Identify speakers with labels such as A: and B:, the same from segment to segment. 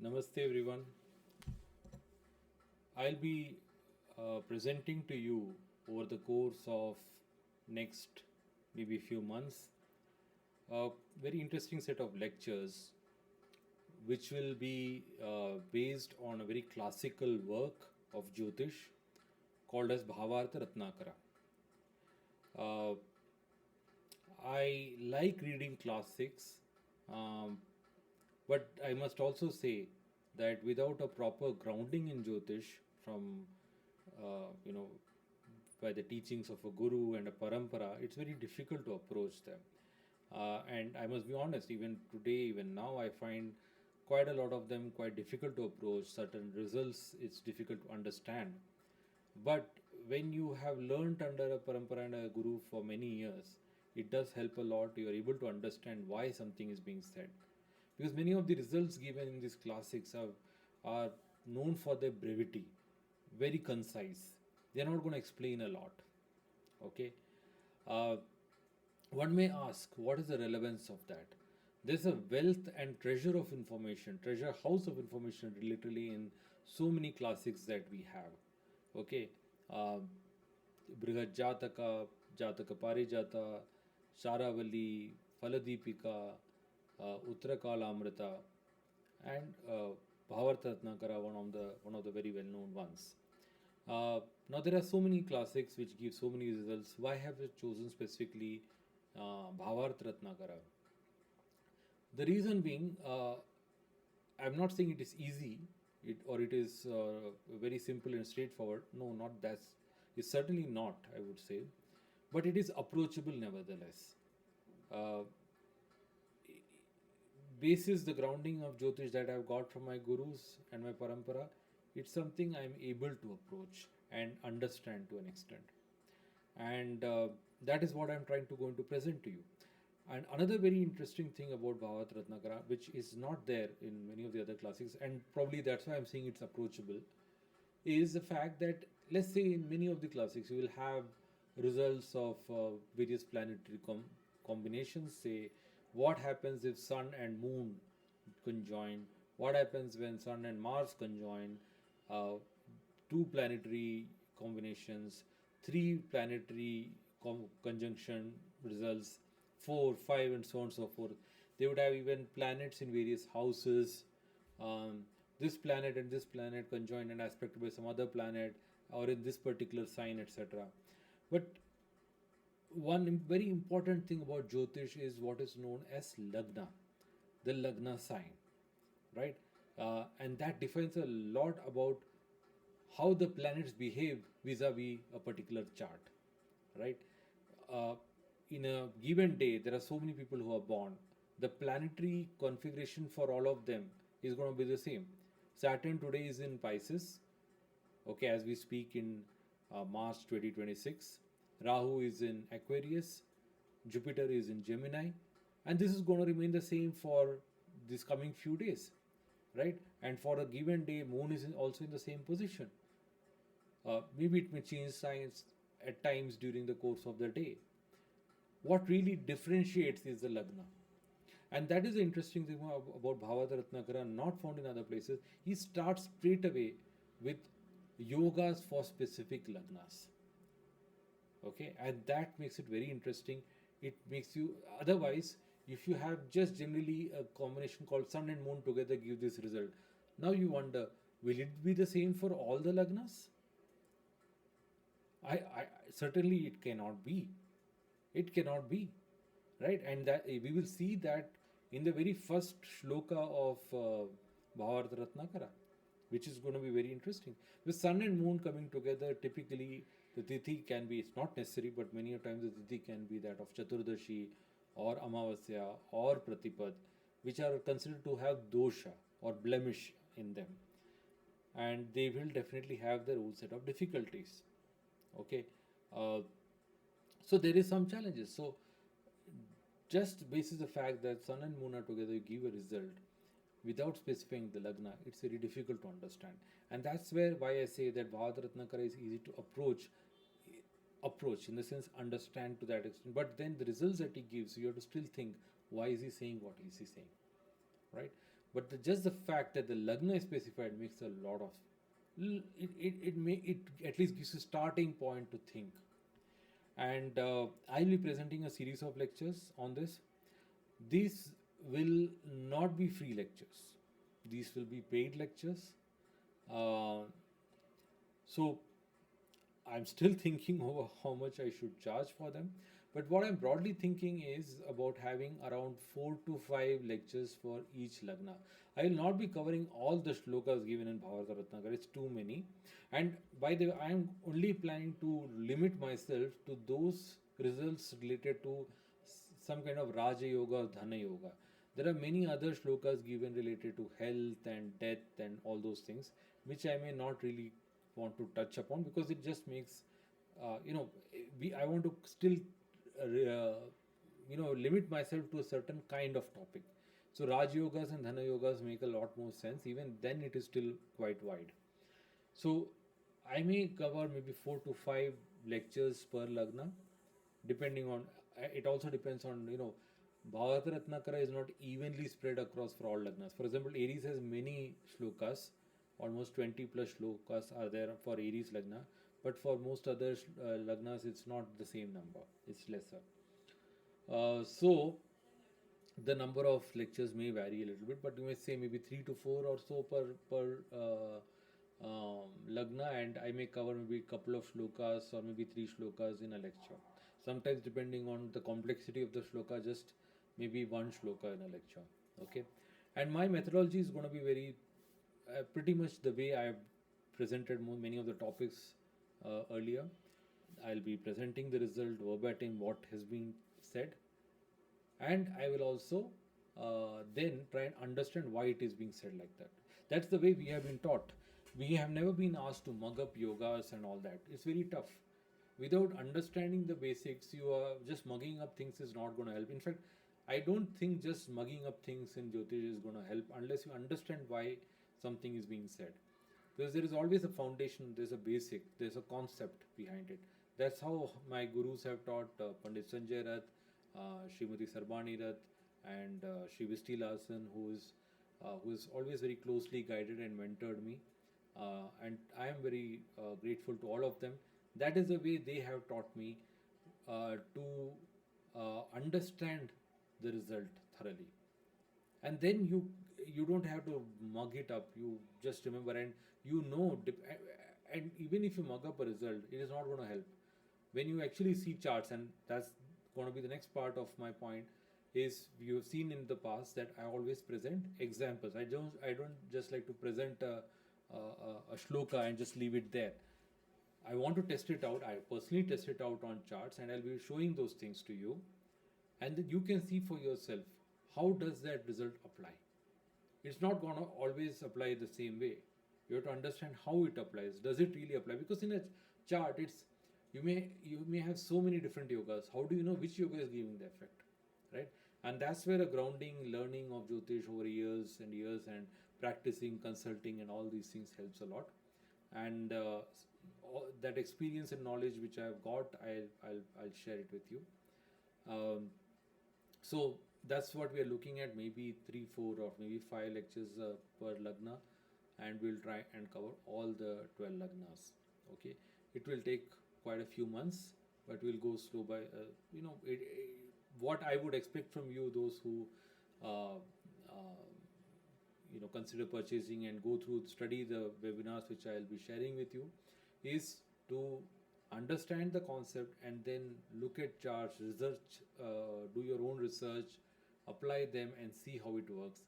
A: Namaste everyone. I'll be presenting to you over the course of next maybe few months a very interesting set of lectures which will be based on a very classical work of Jyotish called as Bhavartha Ratnakara. Uh, I like reading classics, um, but I must also say that without a proper grounding in Jyotish from you know by the teachings of a guru and a parampara, it's very difficult to approach them. And I must be honest, even today, even now, I find quite a lot of them quite difficult to approach. Certain results, it's difficult to understand. But when you have learnt under a parampara and a guru for many years, it does help a lot. You are able to understand why something is being said. Because many of the results given in these classics are known for their brevity, very concise. They are not going to explain a lot. Okay. Uh, One may ask, what is the relevance of that? There's a wealth and treasure of information, treasure house of information literally in so many classics that we have. Okay. Uh, Brihad Jataka, Jataka Parijata, Sharavali, Faladipika, Uttarakala Amrita, and Bhavartha Ratnakara, one of the very well known ones. Now there are so many classics which give so many results. Why have I chosen specifically Bhavartha Ratnakara? The reason being, I'm not saying it is easy, or it is very simple and straightforward. No, not that. It's certainly not, I would say, but it is approachable nevertheless. Uh, Basis the grounding of Jyotish that I've got from my gurus and my parampara, it's something I'm able to approach and understand to an extent. And that is what I'm trying to go into present to you. And another very interesting thing about Bhavat Ratnakara, which is not there in many of the other classics, and probably that's why I'm saying it's approachable, is the fact that, let's say, in many of the classics you will have results of various planetary combinations. Say, what happens if sun and moon conjoin, what happens when sun and Mars conjoin, uh, two planetary combinations, three planetary conjunction results, four, five, and so on and so forth. They would have even planets in various houses. This planet and this planet conjoined and aspected by some other planet, or in this particular sign, etc. But one very important thing about Jyotish is what is known as Lagna, the Lagna sign, right? And that defines a lot about how the planets behave vis-a-vis a particular chart, right? Uh, in a given day, there are so many people who are born. The planetary configuration for all of them is going to be the same. Saturn today is in Pisces, okay, as we speak in March 2026. Rahu is in Aquarius, Jupiter is in Gemini, and this is going to remain the same for this coming few days, right? And for a given day, Moon is also in the same position. Maybe it may change signs at times during the course of the day. What really differentiates is the Lagna. And that is the interesting thing about Bhavata Ratnakara, not found in other places. He starts straight away with yogas for specific Lagnas. Okay, and that makes it very interesting. It makes you, otherwise, if you have just generally a combination called Sun and Moon together give this result. Now you wonder, will it be the same for all the Lagnas? I certainly it cannot be. It cannot be, right? And that we will see that in the very first shloka of Bhavarta Ratnakara, which is going to be very interesting. With sun and moon coming together, typically the tithi can be, it's not necessary, but many a times the tithi can be that of Chaturdashi or Amavasya or Pratipad, which are considered to have dosha or blemish in them. And they will definitely have their own set of difficulties. Okay. Uh, so there is some challenges. So just basis the fact that sun and moon are together, you give a result without specifying the lagna. It's very difficult to understand, and that's where why I say that Bhavaratnakara is easy to approach in the sense understand to that extent. But then the results that he gives, you have to still think, why is he saying what is he saying, right? But just the fact that the lagna is specified makes a lot of it at least gives a starting point to think. And I'll be presenting a series of lectures on this. These will not be free lectures. These will be paid lectures. Uh, so I'm still thinking over how much I should charge for them. But what I'm broadly thinking is about having around 4 to 5 lectures for each lagna. I will not be covering all the shlokas given in Bhavartha Ratnakara, it's too many. And by the way, I am only planning to limit myself to those results related to some kind of Raja Yoga or Dhana Yoga. There are many other shlokas given related to health and death and all those things, which I may not really want to touch upon because it just makes, I want to still, limit myself to a certain kind of topic. So Raj Yogas and Dhana Yogas make a lot more sense. Even then, it is still quite wide. So I may cover maybe 4 to 5 lectures per lagna, depending on. It also depends on Bhavartha Ratnakara is not evenly spread across for all lagnas. For example, Aries has many shlokas, almost 20 plus shlokas are there for Aries lagna, but for most other lagnas, it's not the same number, it's lesser. So the number of lectures may vary a little bit, but you may say maybe 3 to 4 or so per lagna, and I may cover maybe a couple of shlokas or maybe 3 shlokas in a lecture. Sometimes, depending on the complexity of the shloka, just maybe one shloka in a lecture. Okay, and my methodology is going to be very pretty much the way I've presented many of the topics earlier. I'll be presenting the result verbatim, what has been said, and I will also then try and understand why it is being said like that. That's the way we have been taught. We have never been asked to mug up yogas and all that. It's very tough. Without understanding the basics, you are just mugging up things is not going to help. In fact, I don't think just mugging up things in Jyotish is going to help unless you understand why something is being said. Because there is always a foundation, there's a basic, there's a concept behind it. That's how my gurus have taught Pandit Sanjay Rath, Smt Sarbani Rath, and Shri Visti Larsen, who is always very closely guided and mentored me. And I am very grateful to all of them. That is the way they have taught me to understand the result thoroughly. And then you don't have to mug it up. You just remember, and and even if you mug up a result, it is not going to help. When you actually see charts, and that's going to be the next part of my point, is you've seen in the past that I always present examples. I don't just like to present a shloka and just leave it there. I want to test it out. I personally test it out on charts, and I'll be showing those things to you, and then you can see for yourself how does that result apply. It's not going to always apply the same way. You have to understand how it applies. Does it really apply? Because in a chart, you may have so many different yogas. How do you know which yoga is giving the effect, right? And that's where a grounding, learning of Jyotish over years and years, and practicing, consulting, and all these things helps a lot. And that experience and knowledge which I've got, I'll share it with you. Um, so that's what we are looking at, maybe 3, 4, or maybe 5 lectures per lagna, and we'll try and cover all the 12 lagnas. Okay, it will take quite a few months, but we'll go slow by. What I would expect from you, those who uh, uh, consider purchasing and go through study the webinars which I'll be sharing with you, is to understand the concept and then look at charts, research, do your own research, apply them and see how it works.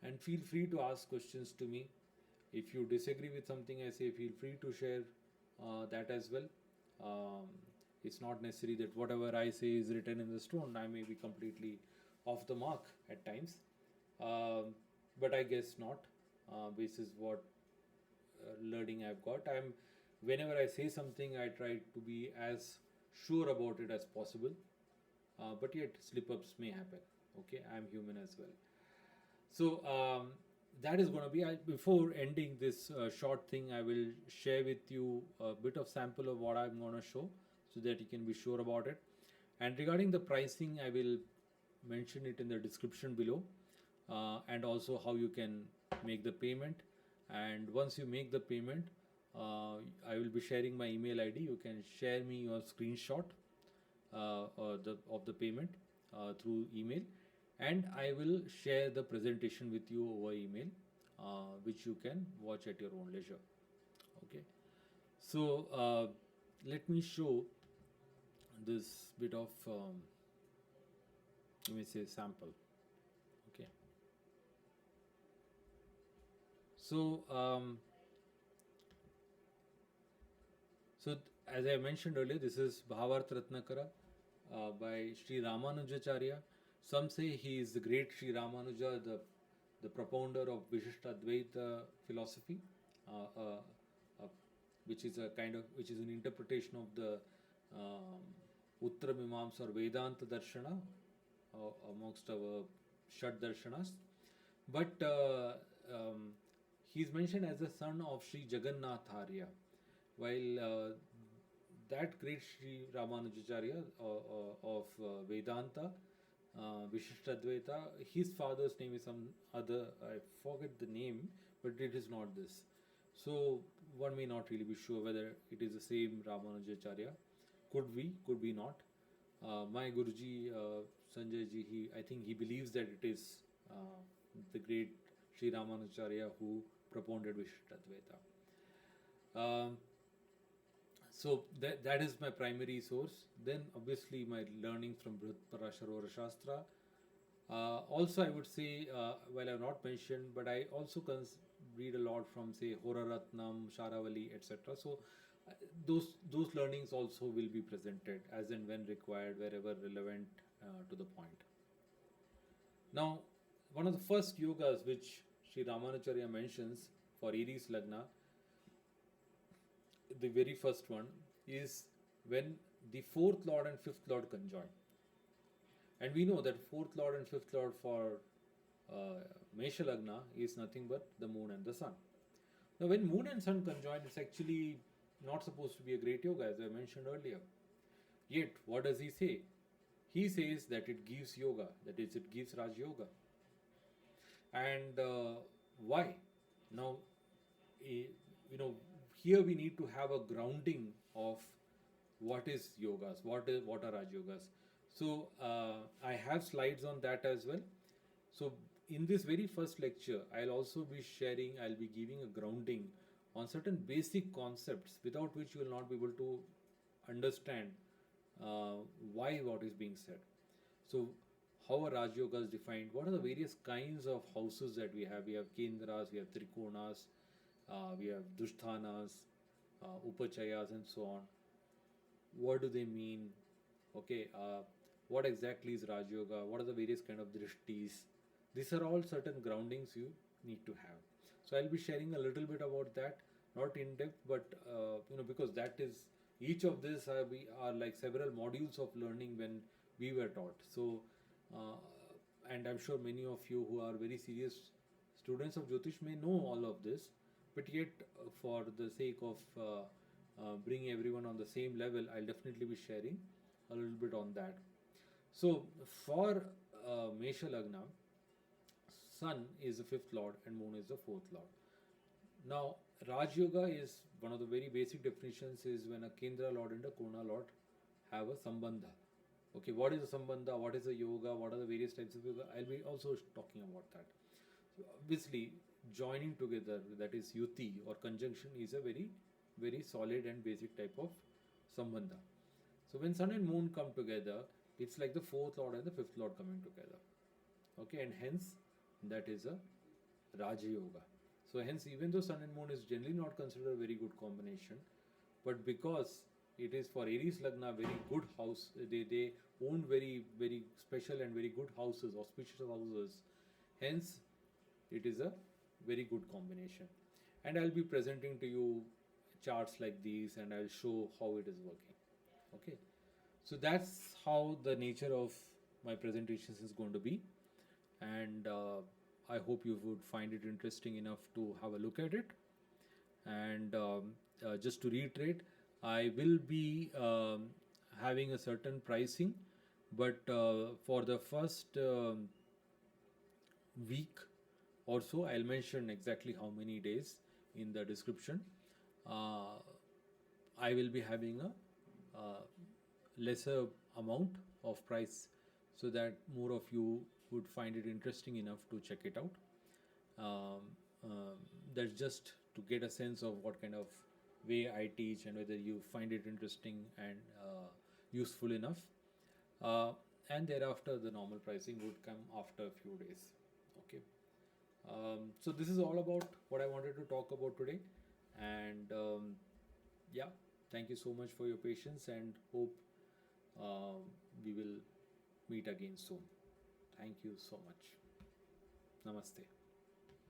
A: And feel free to ask questions to me. If you disagree with something I say, feel free to share that as well. Um, it's not necessary that whatever I say is written in the stone. I may be completely off the mark at times, um, but I guess not. This is what learning I've got. Whenever I say something, I try to be as sure about it as possible. But yet, slip ups may happen. Okay, I'm human as well. So that is going to be. Before ending this short thing, I will share with you a bit of sample of what I'm going to show, so that you can be sure about it. And regarding the pricing, I will mention it in the description below. and also how you can make the payment. And once you make the payment, I will be sharing my email ID. You can share me your screenshot of the payment through email, and I will share the presentation with you over email, which you can watch at your own leisure. Okay, so let me show this bit of let me say sample. Okay, so as I mentioned earlier, this is Bhavartha Ratnakara by Sri Ramanujacharya. Some say he is the great Sri Ramanuja, the propounder of Vishishtadvaita philosophy, uh, uh, which is an interpretation of the Uttar Mimamsa or Vedanta Darshana amongst our Shad Darshanas. But he is mentioned as the son of Sri Jagannath Arya, while that great Sri Ramanujacharya of Vedanta, Vishishtadvaita, his father's name is some other, I forget the name, but it is not this. So one may not really be sure whether it is the same Ramanujacharya. Could be not. My Guruji, Sanjay ji, I think he believes that it is the great Sri Ramanujacharya who propounded Vishishtadvaita. So that is my primary source. Then obviously my learnings from Parasharora Shastra. Also, I would say, well, I have not mentioned, but I also read a lot from, say, Horaratnam, Sharavali, etc. So those learnings also will be presented as and when required, wherever relevant to the point. Now, one of the first yogas which Sri Ramanacharya mentions for Aries Lagna, the very first one, is when the fourth lord and fifth lord conjoin. And we know that fourth lord and fifth lord for Mesha Lagna is nothing but the moon and the sun. Now, when moon and sun conjoin, it's actually not supposed to be a great yoga, as I mentioned earlier. Yet, what does he say? He says that it gives yoga, that is, it gives Raj Yoga. And why? Now, here we need to have a grounding of what is yogas, what are Raj Yogas. So I have slides on that as well. So in this very first lecture, I'll be giving a grounding on certain basic concepts without which you will not be able to understand why what is being said. So how are Raj Yogas defined? What are the various kinds of houses that we have? We have Kendras, we have Trikonas, we have Dushthanas, Upachayas, and so on. What do they mean? Okay, what exactly is Raj Yoga? What are the various kind of drishtis? These are all certain groundings you need to have. So I'll be sharing a little bit about that, not in depth, but because that is, each of this are like several modules of learning when we were taught. So, and I'm sure many of you who are very serious students of Jyotish may know all of this, but yet for the sake of bringing everyone on the same level, I'll definitely be sharing a little bit on that. So for Mesha Lagna, Sun is the fifth lord and Moon is the fourth lord. Now, Raj Yoga is one of the very basic definitions is when a Kendra lord and a Kona lord have a Sambandha. Okay, what is a Sambandha? What is a yoga? What are the various types of yoga? I'll be also talking about that. So obviously, joining together, that is Yuti or conjunction, is a very, very solid and basic type of Sambandha. So when Sun and Moon come together, it's like the fourth lord and the fifth lord coming together. Okay, and hence that is a Raja Yoga. So hence, even though Sun and Moon is generally not considered a very good combination, but because it is for Aries Lagna very good house, they own very, very special and very good houses, auspicious houses. Hence, it is a very good combination. And I'll be presenting to you charts like these, and I'll show how it is working. Okay, so that's how the nature of my presentations is going to be, and I hope you would find it interesting enough to have a look at it. And just to reiterate, I will be having a certain pricing, but for the first week or so. I'll mention exactly how many days in the description. I will be having a lesser amount of price so that more of you would find it interesting enough to check it out. Um, um, that's just to get a sense of what kind of way I teach and whether you find it interesting and useful enough. Uh, and thereafter, the normal pricing would come after a few days. Okay. So this is all about what I wanted to talk about today, and yeah, thank you so much for your patience, and hope we will meet again soon. Thank you so much. Namaste.